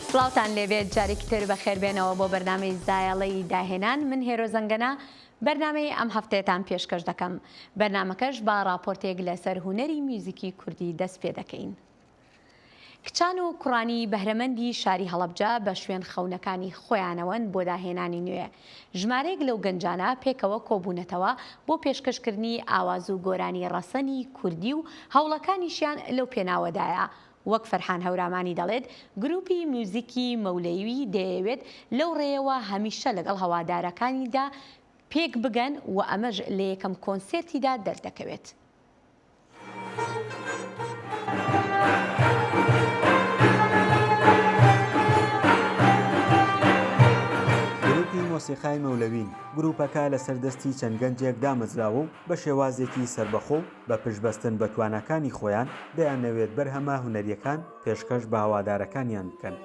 سڵاوتان لێبێت جارێکی تر بەخێربێنەوە بۆ بەرنامەی زایەڵەی داهێنان. من هێرۆ زەنگەنە بەرنامەی ئەم هەفتەیەتان پێشکەش دەکەم. بەرنامەکەش با راپۆرتێک لەسەر هونەری میوزیکی کوردی دەست پێ دەکەین. کچان و کوڕانی بەهرەمەندی شاری هەڵەبجە بە شوێن خەونەکانی خۆیانەوەن بۆ داهێنانی نوێ. ژمارەیەک لەو گەنجانە پێکەوە کۆبوونەتەوە بۆ پێشکەشکردنی ئاواز و گۆرانی ڕەسەنی کوردی و هەوڵەکانیشیان لەو پێناوەدایە. وەک فەرحان هەورامانی دەڵێت گروپی میوزیکی مەولەوی دەیەوێت لەو ڕێیەوە هەمیشە لەگەڵ هەوادارەکانیدا پێک بگەن و ئەمەش لە یەکەم کۆنسێرتیدا دەردەکەوێت. مۆسیقای مەولەوین گروپەکە لە سەردەستی چەند گەنجێک دامەزراوە و بە شێوازێکی سربەخۆ بە پشتبەستن بە توانەکانی خۆیان دەیانەوێت بەرهەمە هونەریەکان پێشکەش بە هەوادارەکانیان بکەن.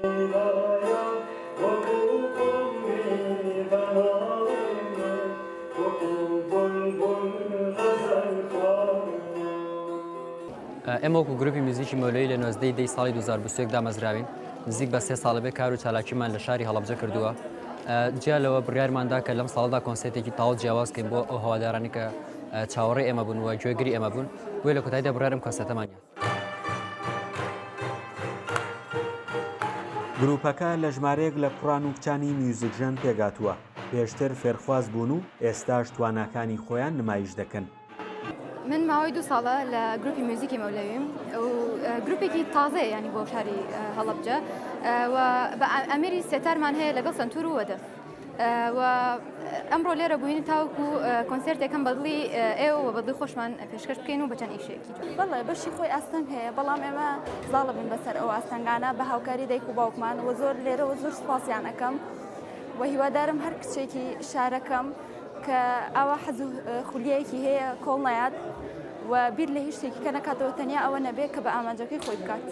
ئێمە وەکو گروپی میوزیکی مەولەوی لە 19 ساڵی 2021 دامەزراوین. نزیک بە 3 ساڵە بێ کار و چالاکیمان لە شاری هەڵەبجە کردووە. جیا لەوە بڕیارماندا کە لەم ساڵدا کۆنسێرتێکی تاوە جیاوازکەین بۆ ئەو هەوادارانی کە چاوەڕێ ئێمە بوون و گوێگری ئێمە بوون. بۆیە لە کۆتاییدا بڕیارم کۆنسێرتەمانیە. گروپەکە لە ژمارەیەک لە کوڕان و کچانی میوزیکژن پێگاتووە. پێشتر فێرخواز بوون و ئێستاش تواناکانی خۆیان نمایش دەکەن. من ماوەی 2 ساڵە لە گروپی میوزیکی مەولەویم و گروپێکی تازەیە ینی بۆ شاری هەڵەبجە و بە ئەمێری سێتارمان هەیە لەگەڵ سنتور و وەدەف و ئەمڕۆ لێرە بووین تاوەکو کۆنسێرتێکم بەدڵی ئێوە و بەدڵی خۆشمان پێشکەش بکەین و بەچەند ئیشێکی بەڵێ بەشی خۆی ئاستەنگ هەیە بەڵام ئێمە زاڵە بین بەسەر ئەو ئاستەنگانە بە هاوکاری دایک و باوکمان و زۆر لێرەوە زۆر سوپاسیانەکەم و هیوادارم هەر کچێکی شارەکەم کە ئەوە حەز و خولیایەکی هەیە کۆڵ نایات و بیر لە هیچ شتێکی کە نەکاتەوە تەنیا ئەوە نەبێت کە بە ئامانجەکەی خۆی بکات.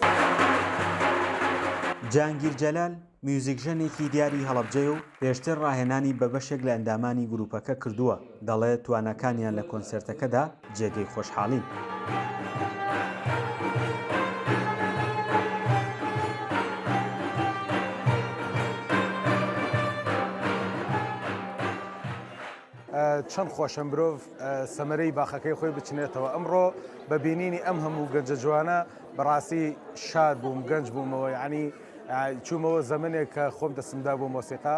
جانگیر جەلال میوزیکژنێکی دیاری هەڵەبجەیە و پێشتر ڕاهێنانی بە بەشێک لە ئەندامانی گروپەکە کردووە. دەڵێت توانەکانیان لە کۆنسێرتەکەدا جێگەی خۆشحاڵین. چەند خۆشە مرۆڤ سەمەرەی باخەکەی خۆی بچنێتەوە. ئەمڕۆ بە بینینی ئەم هەموو گەنجە جوانە بەڕاستی شاد بووم، گەنج بوومەوە، یعنی چوومەوە زەمنێک کە خۆم دەسمدا بۆ مۆسیقا.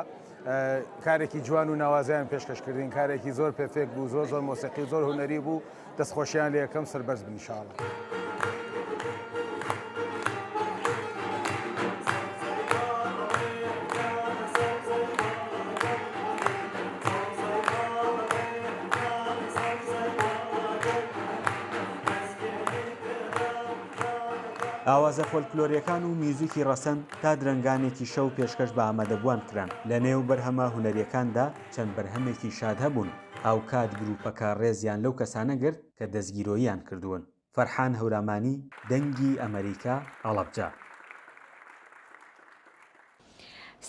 کارێکی جوان و ناوازیان پێشکەشکردین، کارێکی زۆر پێفێک بوو، زۆر مۆسیقی زۆر هونەری بوو، دەستخۆشیان لە یەکەم سەربەرز بن ئینشاءڵڵا. ئاوازە فۆلکلۆریەکان و میوزیکی ڕەسەن تا درنگانێکی شەو پێشکەش بە ئامادەبووان کران. لە نێو بەرهەمە هونەریەکاندا چەند بەرهەمێکی شاد هەبوون. هاوکات گروپەکە ڕێزیان لەو کەسانە گرت کە دەستگیرۆییان کردوون. فەرحان هەورامانی، دەنگی ئەمریکا، هەڵەبجە.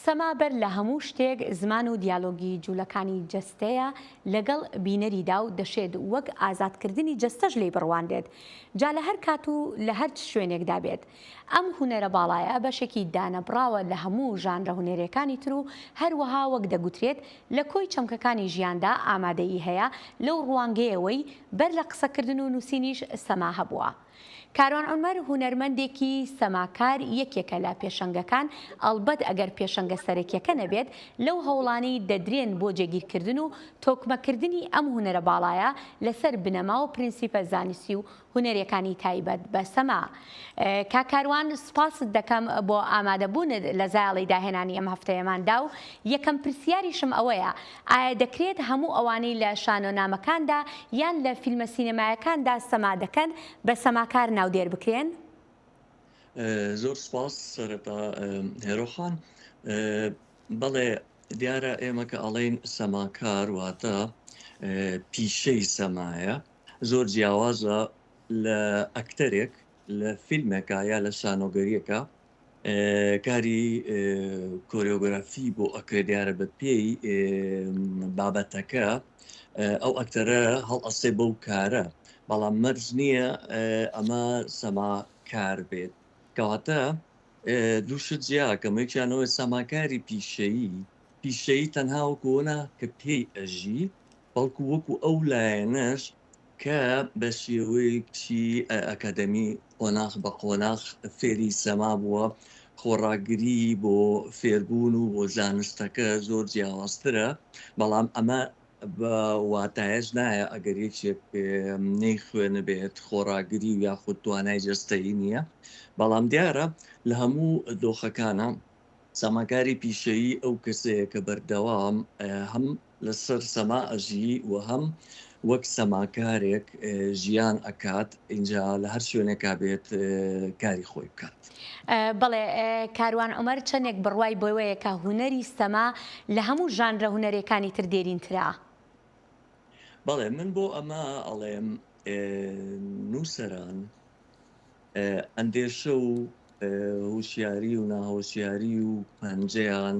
سەمابەر لە هەموو شتێک زمان و دیالۆگی جوولەکانی جەستەیە لەگەڵ بینەریدا و دەشێت وەک ئازادکردنی جەستەش لێی بڕواندێت جا لە هەر کات و لە هەر شوێنێکدا بێت. ئەم هونەرە باڵایە بەشێکی دانەبراوە لە هەموو ژانرە هونەرەکانی تر و هەروەها وەک دەگوترێت لە کۆی چەمکەکانی ژیاندا ئامادەیی هەیە لەو ڕوانگەیەوەی بەر لە قسەکردن و نووسینیش سەما هەبووە. کاروان عومەر هونەرمەندێکی سەماکار یەکێکە لە پێشەنگەکان. ئەلبەت ئەگەر پێشەنگە سەرەکیەکە نەبێت لەو هەوڵانی دەدرێن بۆ جێگیرکردن و تۆکمەکردنی ئەم هونەرە باڵایە لەسەر بنەما و پرینسیپە زانستی و هونەرەکانی تایبەت بە سەما. کاکاروان سپاست دەکەم بۆ ئامادەبوون لە زایڵەی داهێنانی ئەم هەفتەیەماندا و یەکەم پرسیاریشم ئەوەیە ئایا دەکرێت هەموو ئەوانەی لە شانۆنامەکاندا یان لە فیلمە سینەمایەکاندا سەما دەکەن بە سەماکار ناودێر بکرێن؟ زۆر سپاس سەرەتا هێرۆخان. بەڵێ دیارە ئێمە کە ئەڵێن سەماکار واتە پیشەی سەمایە زۆر جیاوازە لە ئەکتەرێک لە فیلمێکە یا لە شانۆگەریەکە کاری کۆریۆگرافی بۆ ئەکرێ دیارە بە پێی بابەتەکە ئەو ئەکتەرە هەڵ ئەسێ بەو کارە بەڵام مەرج نییە ئەمە سەماکار بێت کەواتە دووشت جیاکەم یەکیانەوە سەماکاری پیشەیی تەنها وەکوۆنا کە پێی ئەژی بەڵکو وەکو ئەو لایەنەش کە بە شێوەیەکی ئەکادەمی قۆناغ بە قۆناغ فێری سەما بووە خۆڕاگری بۆ فێربوون و بۆ زانستەکە زۆر جیاوازترە بەڵام ئەمە بە واتایش نایە ئەگەر یەکێک نەی خوێنە بێت خۆڕاگری و یاخود توانای جەستەیی نییە بەڵام دیارە لە هەموو دۆخەکانە سەماکاری پیشەیی ئەو کەسەیە کە بەردەوام هەم لەسەر سەما ئەژی و هەم وەک سەماکارێک ژیان ئەکات اینجا لە هەر شوێنێکا بێت کاری خۆی بکات. بەڵێ کاروان عومەر چەندێک بڕوای بۆیەوەیە کە هوەری سەما لە هەموو ژانرە هوەرەکانی تر دێرینترا. بەڵێ من بۆ ئەمە ئەڵێم نووسەران ئەندێشە و هوشیاری و ناهۆشیاری و پەنجەیان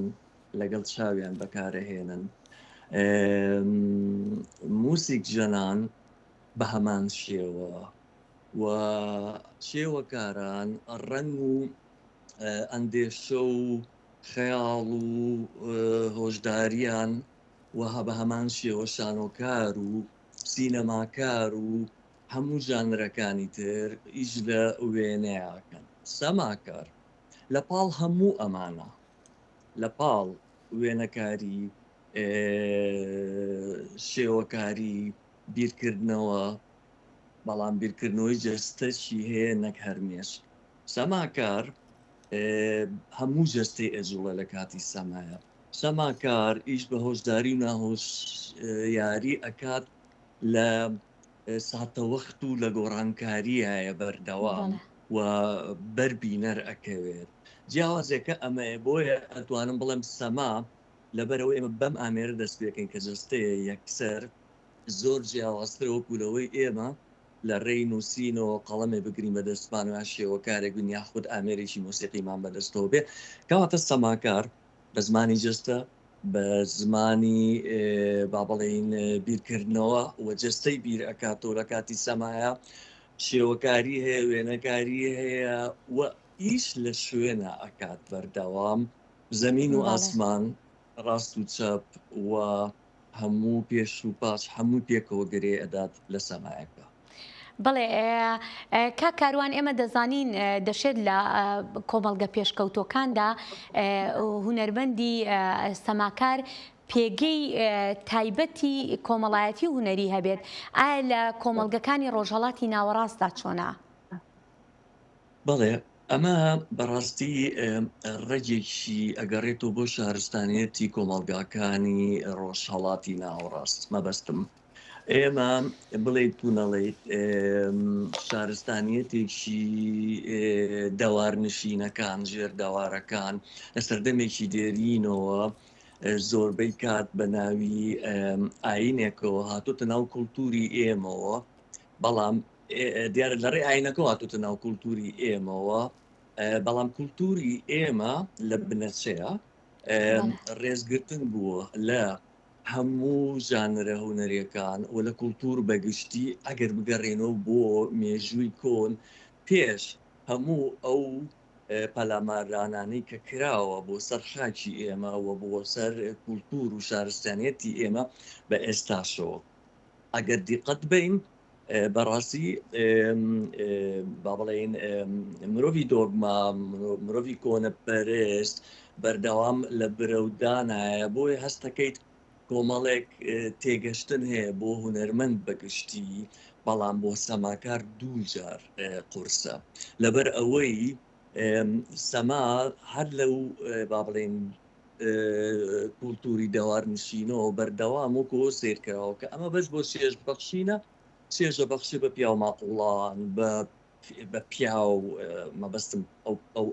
لەگەڵ چاویان بەکارەهێنن موسیک ژەنان بە هەمان شێوە و شێوەکاران ڕەنگ و ئەندێشە و خەیاڵ و هۆشداریان وها بە هەمان شێوە شانۆکار و سینەماکار و هەموو ژانرەکانی تر ئیش لە وێنەیەکەن. سەماکار لە پاڵ هەموو ئەمانە لە پاڵ وێنەکاری شێوەکاری بیرکردنەوە بەڵام بیرکردنەوەی جەستەشی هەیە نەک هەرمێش. سەماکار هەموو جەستەی ئەجوڵە لە کاتی سەمایە. سەماکار ئیش بە هۆشداری و ناهۆشیاری ئەکات لە ساتەوەخت و لە گۆڕانکاریایە بەردەوام و بەربینەر ئەکەوێت. جیاوازێکە ئەمەیە بۆیە ئەتوانم بڵێم سەما لەبەرەوە ئێمە بەم ئامێرە دەست پێکەین کە جەستەیە یەکسەر زۆر جیاوازترە وەکولەوەی ئێمە لە ڕێی نووسینەوە قەڵەمێ بگرین بە دەستمان و شێوەکارێک بن یاخود ئامێرێکی مۆسیقیمان بەدەستەوە بێ کەواتە سەماکار بە زمانی جەستە بە زمانی با بڵێین بیرکردنەوە و جەستەی بیر ئەکاتەوە لە کاتی سەمایە شێوەکاری هەیە وێنەکاری هەیە و ئیش لە شوێنە ئەکات بەردەوام زەمین و ئاسمان ڕاست و چەپ و هەموو پێش و پاش هەموو پێکەوە گرێ ئەدات لە سەمایەکە. بڵێ کا کاروان ئێمە دەزانین دەشێت لە کۆمەڵگە پێشکەوتۆکاندا هونەرمەندی سەماکار پێگەی تایبەتی کۆمەڵایەتی هوەری هەبێت. ئایا لە کۆمەڵگەکانی ڕۆژهەڵاتی ناوەڕاستدا چۆنا؟ بەڵێ ئەمە بەڕاستی ڕێگێکی ئەگەڕێتەوە بۆ شارستانیەتی کۆمەڵگاکانی ڕۆژهەڵاتی ناوەڕاست مەبەستم. ئێمە بڵێت توونەڵێت شارستانیەتێکی دەوارنشینەکان ژێر دەوارەکان لە سەردەمێکی دێرینەوە زۆربەی کات بە ناوی ئاینێکەوە هاتوتە ناو کولتوری ئێمەوە بەڵام دیارە لە ڕێ ئاینەکەەوە هاتوتە ناو کولتوری ئێمەوە بەڵام کولتوری ئێمە لە بنەچەیە ڕێزگرتن بووە لە هەموو ژانرە هوەریەکان و لە کولتور بەگشتی ئەگەر بگەڕێنەوە بۆ مێژووی کۆن پێش هەموو ئەو پەلامارانانەی کە کراوە بۆ سەر خاکی ئێمە و بۆ سەر کولتور و شارستانیەتی ئێمە بە ئێستاشەوە ئەگەر دیقەت بین بەڕاستی با بڵێن مرۆڤی دۆگما مرۆڤی کۆنەپەرست بەردەوام لە برەودانایە بۆی هەستەکەیت کۆمەڵێک تێگەشتن هەیە بۆ هوەرمەند بەگشتی بەڵام بۆ سەماکار دوو جار قورسە لەبەر ئەوەی سەما هەر لەو با بڵێن کولتوری دەوارنشینەوە بەردەوام وەکۆ سیرکراوە کە ئەمە بەس بۆ سێژ بەخشینە سێژە بەخشی بە پیا و ماقوڵان بە پیا و مەبەستم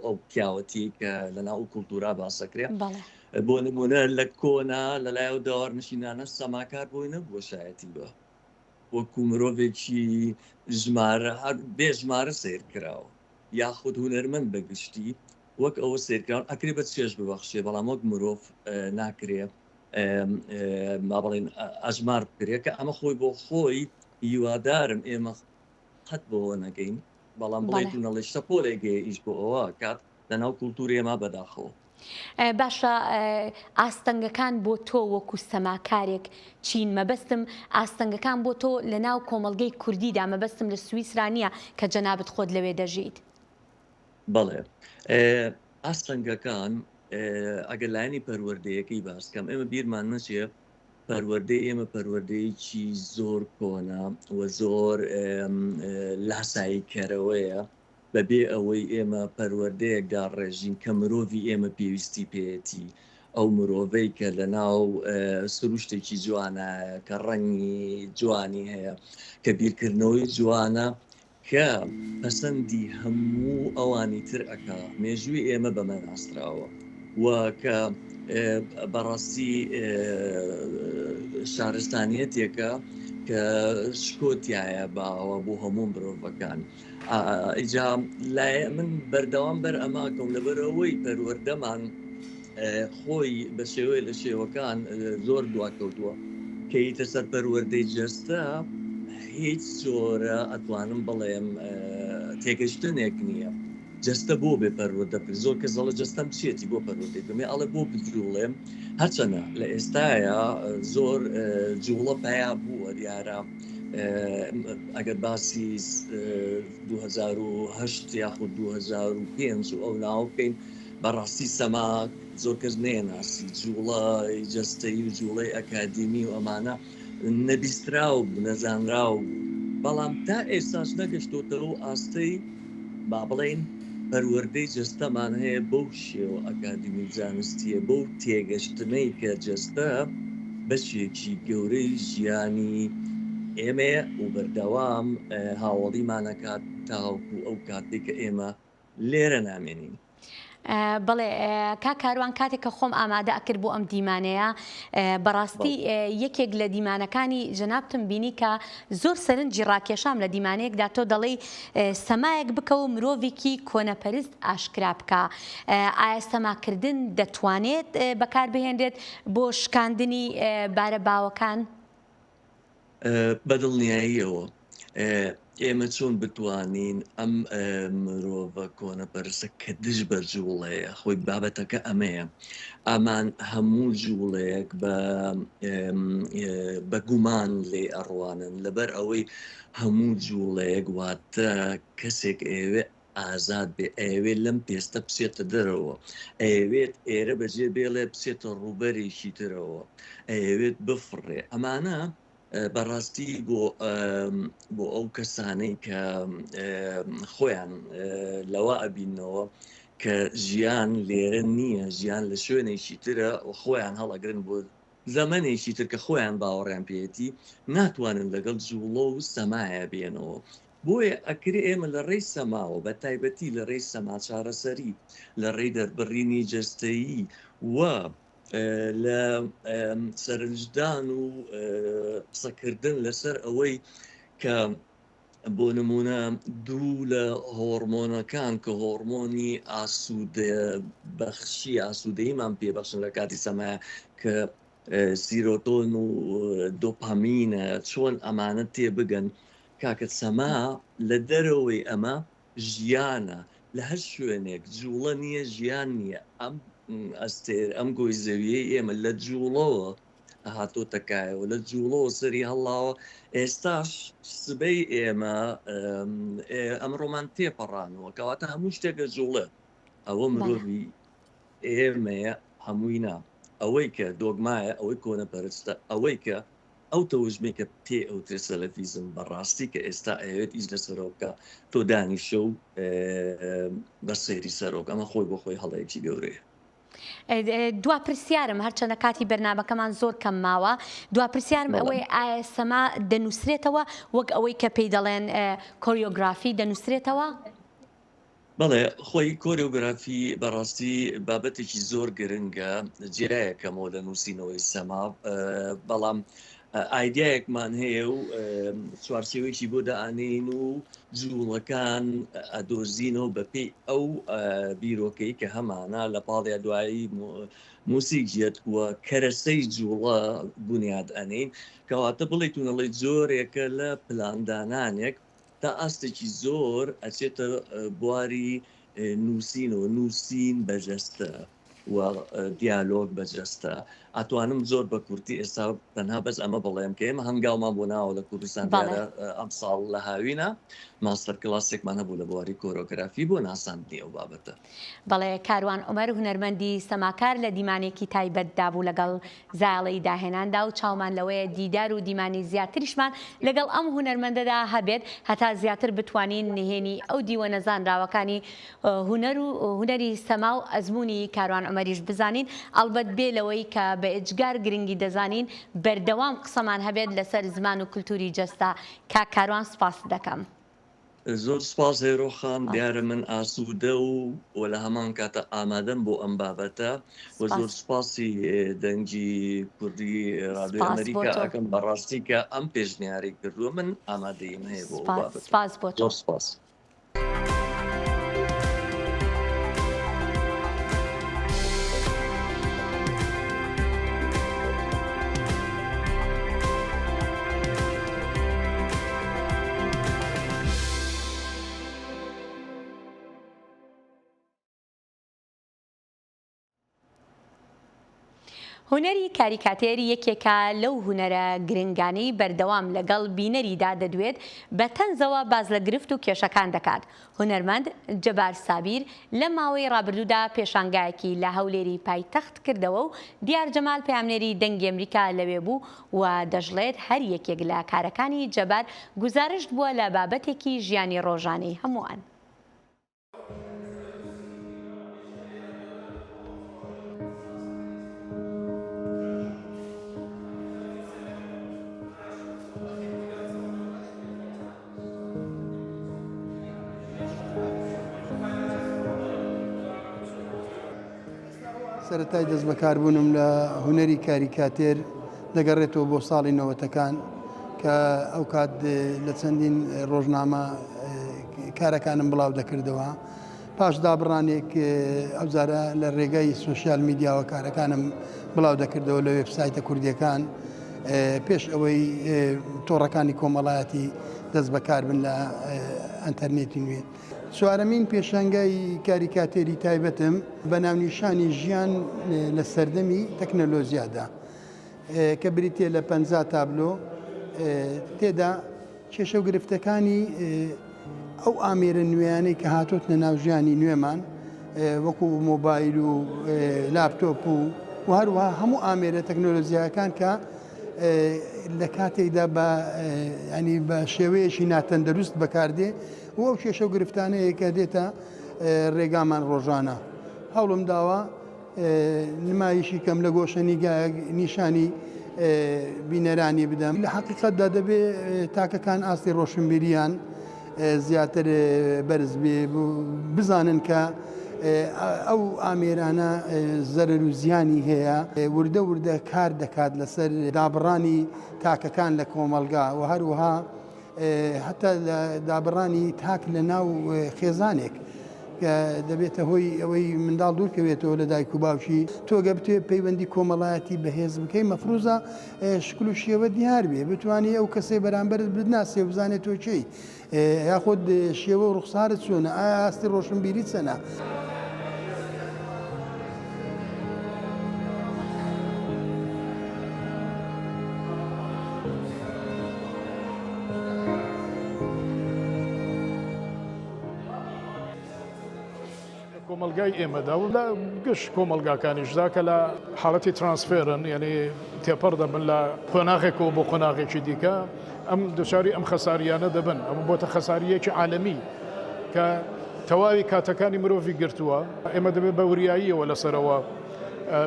ئەو پیاوەتی کە لەناو کولتورا باسەکرێ بۆ نمونە لە کۆنا لەلایەو داوارنشینانە سەماکار بۆی نەبووە شایەتی بە وەکو مرۆڤێکی ژمارە بێ ژمارە سیرکراوە یاخود هوەرمەند بەگشتی وەک ئەوە سیرکراون ئەکرێ بە چێژ ببەخشێ بەڵام وەک مرۆڤ ناکرێ ما بڵێن ئەژمار بکرێ کە ئەمە خۆی بۆ خۆی هیوادارم ئێمە قەت بۆەوە نەگەین بەڵام بڵێت نەڵێ شەپۆلێگەی ئیش بۆ ئەوە کات لەناو کولتوری ئێمە بەداخەوە. باشە ئاستەنگەکان بۆ تۆ وەکو سەماکارێک چین مەبەستم ئاستەنگەکان بۆ تۆ لە ناو کۆمەڵگەی کوردیدا مەبەستم لە سویسرانیە کە جەنابەت خۆت لەوێ دەژیت. بەڵێ ئاستەنگەکان ئەگەر لایەنی پەروەردەیەکەی باسکەم ئێمە بیرمان نەچێ پەروەردەی ئێمە پەروەردەیەکی زۆر کۆنا و زۆر لاسایی کەرەوەیە بەبێ ئەوەی ئێمە پەروەردەیەکدا ڕێژین کە مرۆڤی ئێمە پێویستی پێێتی ئەو مرۆڤەی کە لە ناو سروشتێکی جوانە کە ڕەنگی جوانی هەیە کە بیرکردنەوەی جوانە کە پەسەندی هەموو ئەوانی تر ئەکا مێژووی ئێمە بەمەناستراوە و کە بەڕاستی شارستانیەتێکە کە شکۆتیایە باوە بۆ هەموو مرۆڤەکان. ئیجا لای من بەردەوام بەر ئەماکەم لەبەرەوەی پەروەردەمان خۆی بە شێوەیە لە شێوەکان زۆر دواکەوتووە کە ئیتە سەر پەروەردەی جەستە هیچ جۆرە ئەتوانم بڵێم تێگەشتنێک نییە. جەستە بۆ بێ پەروەردە کرد زۆر کە زەڵە جەستەم چێتی بۆ پەروەردەی بمێ ئەڵێ بۆ بجوڵێم هەرچەنە لە ئێستاە زۆر جوڵە پیا بووە دیارە ئەگەر باسی 2008 یاخود 2005 ئەو ناوکەین بەڕاستی سەما زۆر کەس نێناسی جوڵای جەستەی و جوڵەی ئەکادیمی و ئەمانە نەبیستراو بوو نەزانراو بەڵام تا ئێستاش نەگەشتۆتەوە و ئاستەی با بڵێن پەروەردەی جەستەمان هەیە بەو شێوە ئەکادیمی زانستیە بەو تێگەشتنەی کە جەستە بەشێکی گەورەی ژیانی ئێمە و بەردەوام هاوڵیمانەکات تاوکو ئەو کاتێک کە ئێمە لێرە نامێنین. بڵێ کاروان کاتێک کە خۆم ئامادە ئەکرد بۆ ئەم دیمانەیە بەڕاستی یەکێک لە دیمانەکانی جەنابتم بینی کە زۆر سەرنجی ڕاکێشام لە دیمانەیەکدا تۆ دەڵێ سەمایەک بکەوە مرۆڤێکی کۆنەپەرست ئاشکرا بکە. ئایا سەماکردن دەتوانێت بەکاربهێنرێت بۆ شکاندنی بارە باوەکان؟ بەدڵنیاییەوە ئێمە چۆن بتوانین ئەم مرۆڤە کۆنەپەرستە کە دژ بە جوڵەیە خۆی بابەتەکە ئەمەیە ئامان هەموو جوڵەیەک بە گومان لێ ئەڕوانن لەبەر ئەوەی هەموو جوڵەیەک واتە کەسێک ئێوێ ئازاد بێ ئەوێت لەم پێستە بچێتە دەرەوە ئەوێت ئێرە بەجێ بێڵێ بچێتە ڕوبەرێکی ترەوە ئەوێت بفڕێ ئەمانە بەڕاستی بۆ ئەو کەسانەی کە خۆیان لەوە ئەبینەوە کە ژیان لێرە نییە ژیان لە شوێنێکی ترە و خۆیان هەڵەگرن بۆ زەمانێکی تر کە خۆیان باوەڕیان پێێتی ناتوانن لەگەڵ جوڵە و سەمایە بێنەوە بۆیە ئەکرێ ئێمە لە ڕێی سەماوە بە تایبەتی لە ڕێی سەما چارەسەری لە ڕێی دەربڕینی جەستەیی وە لە سەرنجدان و قسەکردن لەسەر ئەوەی کە بۆ نمونە دوو لە هۆرمۆنەکان کە هۆرمۆنی ئاسوودەبەخشی ئاسوودەیمان پێبەخشن لە کاتی سەمایە کە سیرۆتۆن و دۆپامینە چۆن ئەمانە تێبگەن کاکە سەما لە دەرەوەی ئەمە ژیانە لە هەر شوێنێک جوڵە نییە ژیان نییە ئەستێر ئەم گۆی زەویەی ئێمە لە جوڵەوە هاتۆتەکایەوە لە جوڵەوە سەری هەڵاوە ئێستاش سبەی ئێمە ئەمڕۆمان تێپەڕانەوە کەواتە هەموو شتێکە جوڵە ئەوە مرۆڤی ئێمەیە هەمووی نا ئەوەی کە دۆگمایە ئەوەی کۆنەپەرستە ئەوەی کە ئەو تەوژمێک کە پێ ئەو ترسەلەفیزم بەڕاستی کە ئێستا ئەوێت ئیش لە سەرۆکە تۆ دانیشە و بە سەیری سەرۆک ئەمە خۆی بۆ خۆی هەڵەیەکی گەورەیە. دوا پرسیارم هەرچەندە کاتی بەرنامەکەمان زۆر کەم ماوە دوا پرسیارم ئەوەی ئایا سەما دەنووسرێتەوە وەک ئەوەی کە پێی دەڵێن کۆریۆگرافی دەنووسرێتەوە؟ بەڵێ خۆی کۆریۆگرافی بەڕاستی بابەتێکی زۆر گرنگە جێرایەکەمەوە لە نووسینەوەی سەما بەڵام ئایدایەکمان هەیە و چوارچێوەیەکی بۆ دەئانین و جوڵەکان ئەدۆزینەوە بەپێی ئەو بیرۆکەی کە هەمانە لە پاڵیا دوایی موسیقیەت وە کەرەسەی جوڵە بنیاد ئەنین کەواتە بڵێتونەڵی جۆرێکە لە پلاندانانێک تا ئاستێکی زۆر ئەچێتە بواری نووسین و نووسین بەجەستە و دیالۆگ بەجەستە ئەتوانم زۆر بە کورتی ئێستا تەنها بەس ئەمە بڵێم کە ئێمە هەنگاومان بۆ ناوە لە کوردستان ئەم ساڵ لە هاوینە ماستەر کلاسێکمان هەبوو لە بواری کۆرۆگرافی بۆ ناساندنی ئەو بابەتە. بەڵێ کاروان عومەر هونەرمەندی سەماکار لە دیمانێکی تایبەتدا بوو لەگەڵ زاڵەی داهێناندا و چاومان لەوەیە دیدار و دیمانی زیاتریشمان لەگەڵ ئەم هونەرمەندەدا هەبێت هەتا زیاتر بتوانین نهێنی ئەو دیوە نەزانراوەکانی هونەر و هونەری سەما و ئەزمموی کاروان عومەریش بزانین ئەڵبەت بێ لەوەی کە بە ئجگار گرنگی دەزانین بەردەوام قسەمان هەبێت لەسەر زمان و کولتوری جەستا کاروان سپاس دەکەم. زۆر سپاس هێرۆخان دیارە من ئاسوودە و لە هەمان کاتە ئامادەم بۆ ئەم بابەتە و زۆر سپاسی دەنگی کوردی ڕادیۆ ئەمریکا ئەەکەم بەڕاستی کە ئەم پێشنیاری کردووە من ئامادەیم هەیە بۆ سپاس بۆ زۆر سپاس. هونەری کاریکاتێر یەکێکە لەو هونەرە گرنگانەی بەردەوام لەگەڵ بینەریدا دەدوێت بە تەنزەوە باز لە گرفت و کێشەکان دەکات. هونەرمەند جەبار سابیر لە ماوەی ڕابردوودا پێشانگایەکی لە هەولێری پایتەخت کردەوە و دیار جەمال پەیامنێری دەنگی ئەمریکا لەوێ بوو و دەژڵێت هەر یەکێک لە کارەکانی جەبار گزارشت بووە لە بابەتێکی ژیانی ڕۆژانەی هەمووان. سەرەتای دەست بەکاربوونم لە هونەری کاریکاتێر دەگەڕێتەوە بۆ ساڵی نەوەتەکان کە ئەو کات لە چەندین ڕۆژنامە کارەکانم بڵاو دەکردەوە. پاش دابڕانێک ئەوزارە لە ڕێگەی سوۆسیال میدیاوە کارەکانم بڵاو دەکردەوە لە وێبسایتە کوردیەکان پێش ئەوەی تۆڕەکانی کۆمەڵایەتی دەست بەکار بن لە ئەنتەرنێتی نوێ. چوارەمین پێشانگای کاریکاتێری تایبەتم بە ناونیشانی ژیان لە سەردەمی تەکنەلۆژیادا کە بریتێ لە 50 تابلۆ تێدا کێشە و گرفتەکانی ئەو ئامێرە نوێیانەی کە هاتوۆتە ناو ژیانی نوێمان وەکو مۆبایل و لاپتۆپ و هەروەها هەموو ئامێرە تەکنۆلۆژیاکان کە لە کاتێکدا بە شێوەیەشی ناتەندەروست بەکاردێ و ئەو کێشە و گرفتانەیە کە دێتە ڕێگامان ڕۆژانە. هەوڵم داوە نمایشی کەم لە گۆشەنیگایە نیشانی بینەرانی بدەم. لە حەقیقەتدا دەبێ تاکەکان ئاستی ڕۆشنبیریان زیاتر بەرز بێ بزانن کە ئەو ئامێرانە زەرەر و زیانی هەیە وردە وردە کار دەکات لەسەر دابڕانی تاکەکان لە کۆمەلگا و هەروەها حتا لە دابڕانی تاک لە ناو خێزانێک کە دەبێتە هۆی ئەوەی منداڵ دوورکەوێتەوە لە دایک و باوشی تۆگە بتوێ پەیوەندی کۆمەڵایەتی بەهێز بکەی مەفروزە شکل و شێوە دیار بێ بتوانانی ئەو کەسێ بەرامبەر بناسێ و بزانێت تۆ چی یاخود شێوە و ڕوخسارت چۆنە ئایا ئاستی ڕۆشنبیری چەنە. کۆمەلگای ئێمەدا و لە گشت کۆمەلگاکانیشدا کە لە حاڵەتی ترانسفێرن یعنی تێپەر دەبن لە قۆناغێکەوە بۆ قۆناغێکی دیکە ئەم دوچاری ئەم خەساریانە دەبن ئەم بۆتە خەساریەکی عالەمی کە تەواوی کاتەکانی مرۆڤی گرتووە. ئێمە دەبێت بە وریاییەوە لەسەرەوە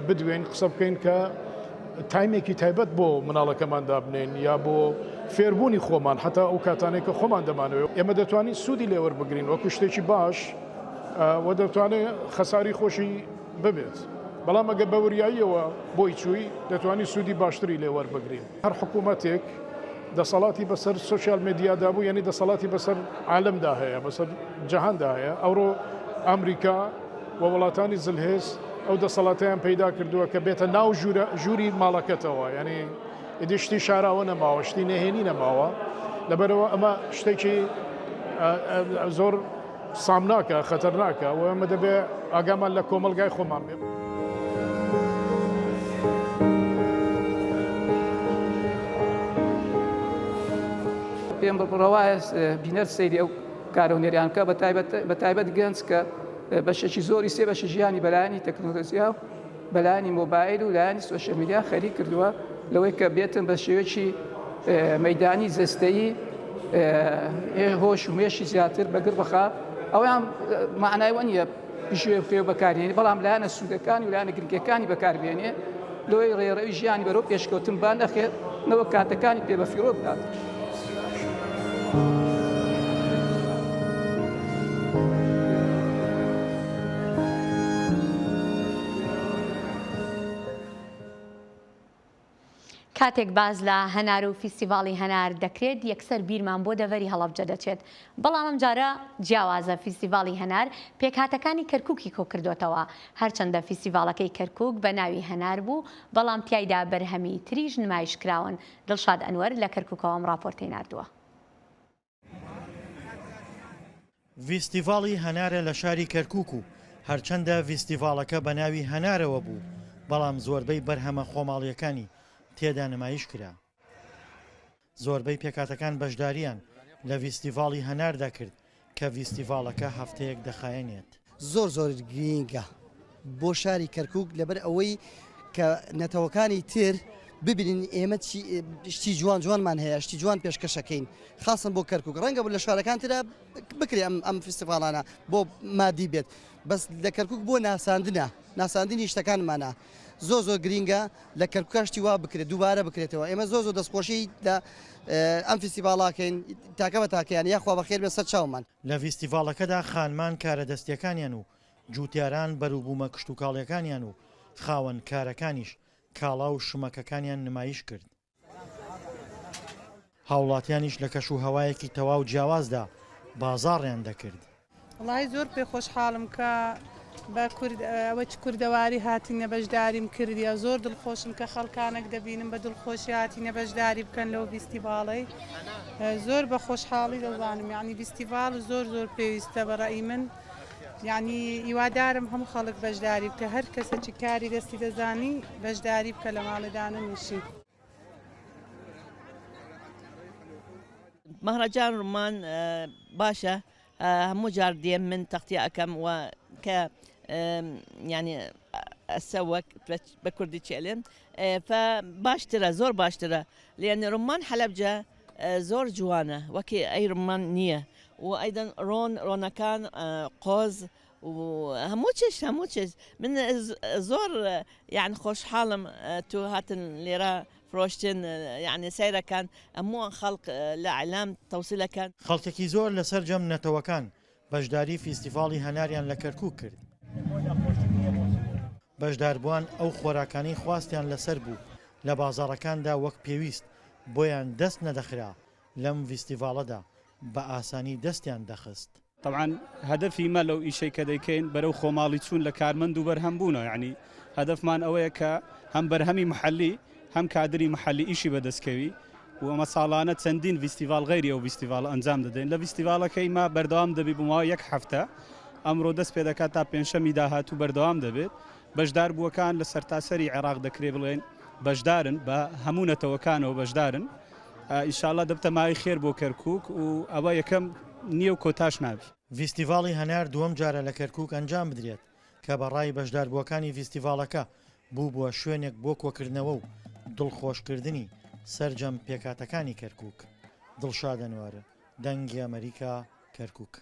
بدوێن قسە بکەین کە تایمێکی تایبەت بۆ مناڵەکەمان دابنین یا بۆ فێربوونی خۆمان حتا ئەو کاتانێک کە خۆمان دەمانەوە ئێمە دەتوانین سوودی لێوەربگرین وەکو شتێکی باش و دەتوانێت خەساری خۆشی ببێت. بەڵام ئەگە بەوریاییەوە بۆی چووی دەتوانانی سوودی باشتری لێوەربگرین. هەر حکوومەتێک دەسەڵاتی بەسەر سوسیال میدیادا بوو یعنی دەسەڵاتی بەسەر عالەمدا هەیە بەسەر جەهاندا هەیە. ئەوڕۆ ئەمریکا و وڵاتانی زلهێز ئەو دەسەڵاتیان پەیدا کردووە کە بێتە ناو ژووری ماڵەکەتەوە یعنی ئیدی شتی شاراوە نەماوە شتی نەهێنی نەماوە لەبەرەوە ئەمە شتێکی زۆر سامناکە خەتەرناکە و ئەمە دەبێ ئاگامان لە کۆمەلگای خۆمان بێ. پێم ڕەوایە بینەر سەیری ئەو کارۆنێریانکە بە تایبەت گەنج کە بەشێکی زۆری سێ بەشە ژیانی بەلایانی تەکنۆلۆژیا و بەلایانی مۆبایل و لایانی سۆشیەل میدیا خەریک کردووە لەوەی کە بێتن بە شێوەیەکی مەیدانی جەستەیی هۆش و مێشی زیاتر بەگر بخا ئەویان معنای وە نییە پشوێ خێو بەکارێنێ بەڵام لایەنە سوودەکانی و لایەنە گرنگەکانی بەکاربێنێ لەوەی ڕێڕەوی ژیانی بەرەو پێشکەوتن بان نەخێت نەوە کاتەکانی پێ بە فیرۆ بدات. کاتێک باز لە هەنار و فیستیڤاڵی هەنار دەکرێت یەکسەر بیرمان بۆ دەڤەری هەڵەبجە دەچێت بەڵام ئەم جارە جیاوازە فیستیڤاڵی هەنار پێکهاتەکانی کەرکووکی کۆکردوێتەوە هەرچەندە فیستیڤاڵەکەی کەرکووک بە ناوی هەنار بوو بەڵام تیایدا بەرهەمی تریژ نمایشکراون. دڵشاد ئەنوەر لە کەرکووکەوە ئەم ڕاپۆرتەی ناردووە. فیستیڤاڵی هەنارە لە شاری کەرکووک و هەرچەندە فیستیڤاڵەکە بە ناوی هەنارەوە بوو بەڵام زۆربەی بەرهەمە خۆماڵیەکانی تێدا نمایش کرا. زۆربەی پێکاتەکان بەشداریان لە فیستیڤاڵی هەناردا کرد کە فیستیڤاڵەکە هەفتەیەک دەخایەنێت. زۆر گرینگە بۆ شاری کەرکووک لەبەر ئەوەی کە نەتەوەکانی تر ببینین ئێمە شتی جوانمان هەیە شتی جوان پێشکەشەکەین خاصن بۆ کەرکووک ڕەنگە بوو لە شارەکان تردا بکرێ ئەم فیستیڤاڵانە بۆ مادی بێت بەس لە کەرکووک بۆ ناساندنی شتەکانمانە زۆر گرینگە لە کەرکووکشتی وا بکرێت دووبارە بکرێتەوە ئێمە زۆر دەستخۆشی لە ئەم فیستیڤاڵاکەین تاکە بە تاکەیان یاخوا بەخێر بێ سەر چاومان. لە فیستیڤاڵەکەدا خانمان کارە دەستیەکانیان و جوتیاران بەروبوومە کشتتوکاڵیەکانیان و خاوەن کارەکانیش کاڵا و شمەکەکانیان نمایش کرد. هاوڵاتیانیش لە کەش و هەوایەکی تەواو جیاوازدا بازاڕیان دەکرد. وڵای زۆر پێخۆشحاڵم کە بە ئەوە کوردەواری هاتینە بەشداریم کردیە زۆر دڵخۆشم کە خەڵکانێک دەبینم بە دڵخۆشی هاتینە بەشداری بکەن لەو فیستیڤاڵی زۆر بە خۆشحاڵی دەزانم یعنی فیستیڤاڵ زۆر پێویستە بەڕێی من یعنی هیوادارم هەموو خەڵک بەشداری بکە هەر کەسێکی کاری دەستی دەزانی بەشداری بکە لە ماڵەدانە نووسی. مەهرەجان ڕۆمان باشە هەموو جار دێم من تەختی ئەەکەم و کە ینی ئەسەوەک بە کوردی چێلێن باشترە زۆر باشترە لێنێ ڕۆمان حەلەبجە زۆر جوانە وەکی ئەی ڕۆمان نییە و ئەیدەن ڕۆنەکان قۆز و هەموو چێش من زۆر یعنی خۆشحاڵم تو هاتن لێرە فرۆشتن یعنی سەیرەکان هەمووان خەڵق لە عەلام تەوسیلەکان. خەڵکێکی زۆر لەسەر جەم نەتەوەکان بەشداری فیستیڤاڵی هەناریان لە کەرکووک کرد. بەشداربووان ئەو خۆراکانی خواستیان لەسەر بوو لە بازاڕەکاندا وەک پێویست بۆیان دەست نەدەخرا لەم فیستیڤاڵەدا بە ئاسانی دەستیان دەخست. طبعا هدفی ما لەو ئیشەی کە دەیکەین بەرەو خۆماڵی چوون لە کارمەند و بەرهەمبوونە یعنی هدفمان ئەوەیە کە هەم بەرهەمی محلی هەم کادری محلی ئیشی بەدەستکەوی و ئەمە ساڵانە چەندین فیستیڤاڵ غیری ئەو فیستیڤاڵ ئەنجام دەدەین لە فیستیڤاڵەکەی ما بەردەوام دەبی بماوە یەک هەفتە ئەمڕۆ دەست پێ دەکات تا پێنجشەمی داهاتوو بەردەوام دەبێت بەشدار بووەکان لە سەرتاسەری عێراق دەکرێ بڵێن بەشدارن بە هەموو نەتەوەکانەوە بەشدارن ئینشاءڵڵا دەبتە ماوەی خێر بۆ کەرکووک و ئەوە یەکەم نییە و کۆتاش نابی. فیستیڤاڵی هەنار دووەم جارە لە کەرکووک ئەنجام بدرێت کە بەڕای بەشداربووەکانی فیستیڤاڵەکە بوو بووە شوێنێک بۆ کۆکردنەوە و دڵخۆشکردنی سەرجەم پێکاتەکانی کەرکووک. دڵشاد ئەنوەر دەنگی ئەمریکا کەرکووک.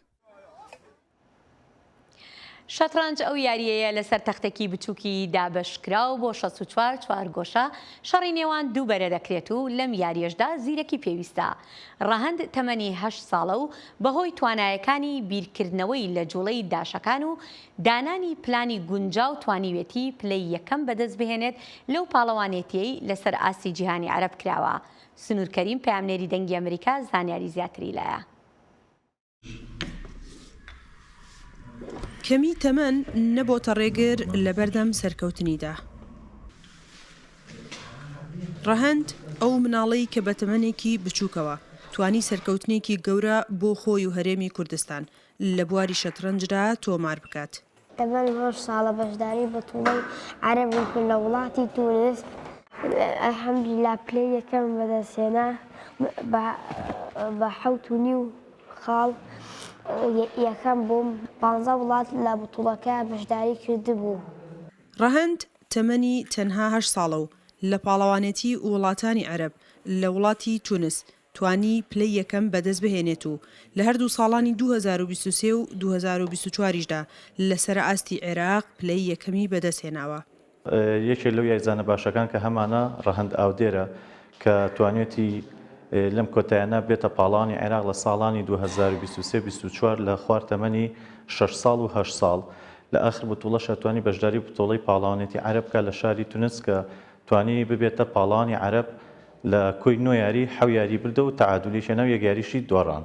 شەترەنج ئەو یاریەیە لەسەر تەختێکی بچووکی دابەشکراو بۆ 64 گۆشە شەڕی نێوان دوو بەرە دەکرێت و لەم یاریەشدا زیرەکی پێویستە. ڕەهەند تەمەنی 8 ساڵە و بەهۆی توانایەکانی بیرکردنەوەی لە جوڵەی داشەکان و دانانی پلانی گونجاو توانیوێتی پلەی یەکەم بەدەست بهێنێت لەو پاڵەوانێتیەی لەسەر ئاسی جیهانی عەرەب کراوە. سنوور کەریم پەیامنێری دەنگی ئەمریکا زانیاری زیاتری لایە. کەمی تەمەن نەبۆتە ڕێگر لە بەردەم سەرکەوتنیدا. ڕەهەند ئەو مناڵەی کە بە تەمەنێکی بچووکەوە توانی سەرکەوتنێکی گەورە بۆ خۆی و هەرێمی کوردستان لە بواری شەترەنجدا تۆمار بکات. تمام 8 ساڵە بەشداری بەتوڵەی عەرەبی کرد لە وڵاتی تونس. الحەمدولیلا پلەی یەکەم بەدەستهێنا بە 7.5 خاڵ یەکەم بووم. 15 وڵات لە بتوڵەکە بەشداری کردبوو. ڕەهەند تەمەنی تەنها 8 ساڵە و لە پاڵەوانێتی وڵاتانی عەرەب لە وڵاتی تونس توانی پلەی یەکەم بەدەست بهێنێت و لە هەردوو ساڵانی 2023 و 2024دا لەسەر ئاستی عێراق پلەی یەکەمی بەدەستهێناوە. یەکێک لەو یاریزانە باشەکان کە هەمانە ڕەهەند ئاودێرە کە توانێتی لەم کۆتایانە بێتە پاڵانی عێراق لە ساڵانی 2023-24 لە خوار تەمەنی 6 ساڵ و 8 ساڵ لە ئاخر بتوڵەش توانی بەشداری بتۆڵەی پاڵاوانێتی عەرەبکە لە شاری تونس کە توانی ببێتە پاڵانی عەرەب لە کۆی نۆ یاری 7 یاری بردە و تەعادولی شێنەوە یەکیاریشی دۆڕان.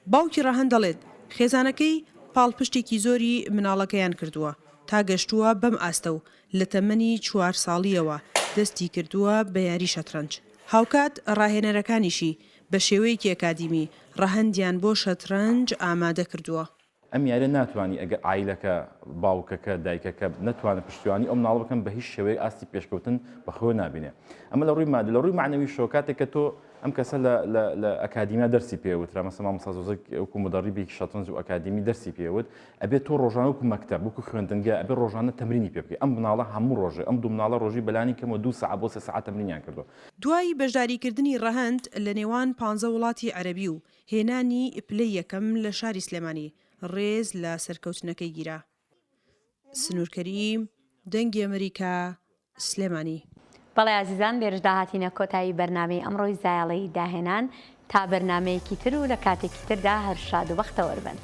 باوکی ڕەهەند دەڵێت خێزانەکەی پاڵپشتێکی زۆری مناڵەکەیان کردووە تا گەشتووە بەم ئاستە و لە تەمەنی 4 ساڵیەوە دەستی کردووە بە یاری شەترەنج. هاوکات ڕاهێنەرەکانیشی بە شێوەیەکی ئەکادیمی ڕەهەندیان بۆ شەترەنج ئامادە کردووە. ئەم یارە ناتوانانی ئەگە ئایلەکە باوکەکە دایکەکە نتوانێت پشتیوانی ئەم مناڵە بکەن بە هیچ شێوەیە ئاستی پێشکەوتن بەخۆ نابینێ. ئەمە لە ڕووی مادە لە ڕووی معنەوی شۆکاتێک کە تۆ ئەم کەسە لە ئەکادیمیا دەرسی پێوترا مەسەڵ مامۆستا زۆزەک وەکو مدەڕیبێکی شەترەنج و ئەکادیمی دەرسی پێوت ئەبێت تۆ ڕۆژانە وەکو مەکتەب وەکو خوێندنگە ئەبێ ڕۆژانە تەمرینی پێ بکەی. ئەم مناڵە هەموو ڕۆژێ ئەم دوو مناڵە ڕۆژی بەلانی کەمەوە 2 ساعت بۆ 3 ساعت تەمرینیان کردو. دوای بەشداریکردنی ڕەهەند لە نێوان 15 وڵاتی عەرەبی و هێنانی پلەی یەکەم لە شاری سلێمانی ڕێز لە سەرکەوتنەکەی گیرا. سنوورکەریم دەنگی ئەمریکا سلێمانی. بەڵێ عزیزان لێرەش داهاتینە کۆتایی بەرنامەی ئەمڕۆی زایاڵەی داهێنان تا بەرنمەیەکی تر و لە کاتێکی تردا هەر شاد و بەختەوەربن.